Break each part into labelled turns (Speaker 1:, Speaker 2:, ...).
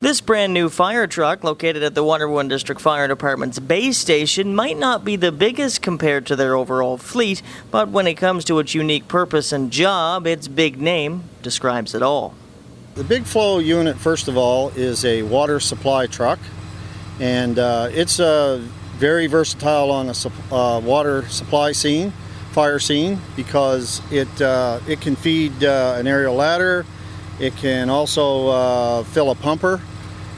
Speaker 1: This brand new fire truck, located at the Waterville District Fire Department's base station, might not be the biggest compared to their overall fleet, but when it comes to its unique purpose and job, its big name describes it all.
Speaker 2: The Big Flow unit, first of all, is a water supply truck, and it's very versatile on a water supply scene, fire scene, because it can feed an aerial ladder. It can also fill a pumper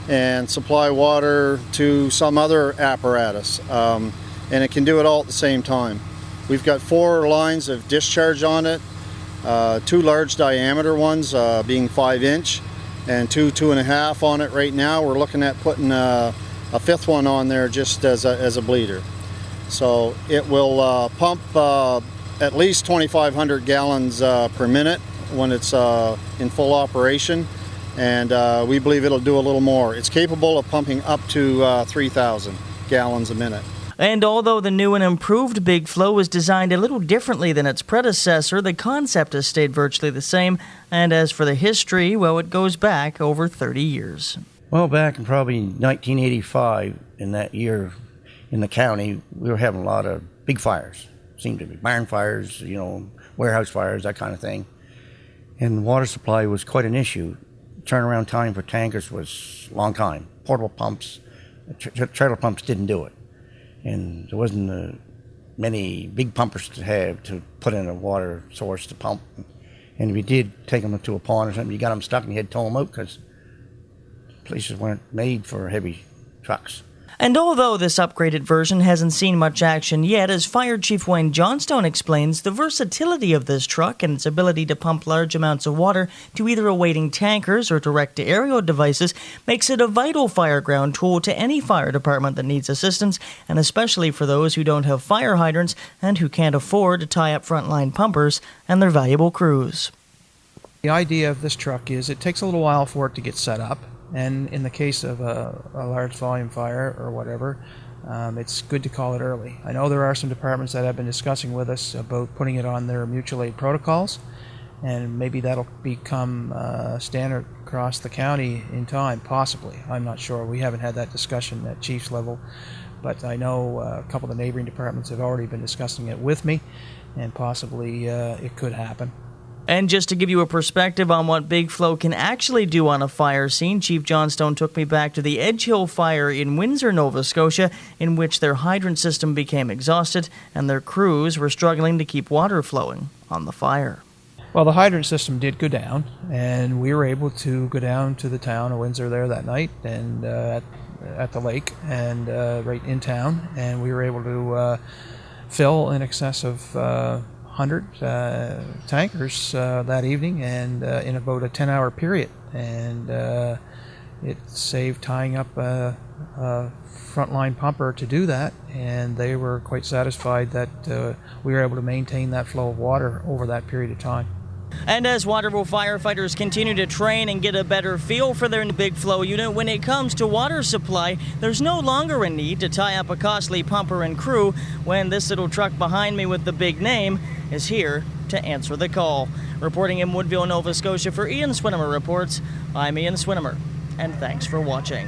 Speaker 2: and supply water to some other apparatus, and it can do it all at the same time. We've got 4 lines of discharge on it, 2 large diameter ones being 5-inch and 2 2.5 on it right now. We're looking at putting a 5th one on there just as a bleeder. So it will pump at least 2,500 gallons per minute when it's in full operation, and we believe it'll do a little more. It's capable of pumping up to 3,000 gallons a minute.
Speaker 1: And although the new and improved Big Flow was designed a little differently than its predecessor, the concept has stayed virtually the same. And as for the history, well, it goes back over 30 years.
Speaker 3: Well, back in probably 1985, in that year in the county, we were having a lot of big fires. Seemed to be barn fires, warehouse fires, that kind of thing. And water supply was quite an issue. Turnaround time for tankers was a long time. Portable pumps, trailer pumps didn't do it. And there wasn't many big pumpers to put in a water source to pump. And if you did take them to a pond or something, you got them stuck and you had to tow them out because places weren't made for heavy trucks.
Speaker 1: And although this upgraded version hasn't seen much action yet, as Fire Chief Wayne Johnstone explains, the versatility of this truck and its ability to pump large amounts of water to either awaiting tankers or direct-to-aerial devices makes it a vital fireground tool to any fire department that needs assistance, and especially for those who don't have fire hydrants and who can't afford to tie up frontline pumpers and their valuable crews.
Speaker 4: The idea of this truck is it takes a little while for it to get set up. And in the case of a large volume fire or whatever, it's good to call it early. I know there are some departments that have been discussing with us about putting it on their mutual aid protocols, and maybe that'll become standard across the county in time, possibly. I'm not sure. We haven't had that discussion at chief's level, but I know a couple of the neighboring departments have already been discussing it with me, and possibly it could happen.
Speaker 1: And just to give you a perspective on what Big Flow can actually do on a fire scene, Chief Johnstone took me back to the Edge Hill fire in Windsor, Nova Scotia, in which their hydrant system became exhausted and their crews were struggling to keep water flowing on the fire.
Speaker 4: Well, the hydrant system did go down, and we were able to go down to the town of Windsor there that night and at the lake and right in town, and we were able to fill in excess of 100 tankers that evening, and in about a 10-hour period, and it saved tying up a frontline pumper to do that, and they were quite satisfied that we were able to maintain that flow of water over that period of time.
Speaker 1: And as Waterville firefighters continue to train and get a better feel for their Big Flow unit, when it comes to water supply, there's no longer a need to tie up a costly pumper and crew when this little truck behind me with the big name is here to answer the call. Reporting in Woodville, Nova Scotia for Ian Swinimer Reports, I'm Ian Swinimer, and thanks for watching.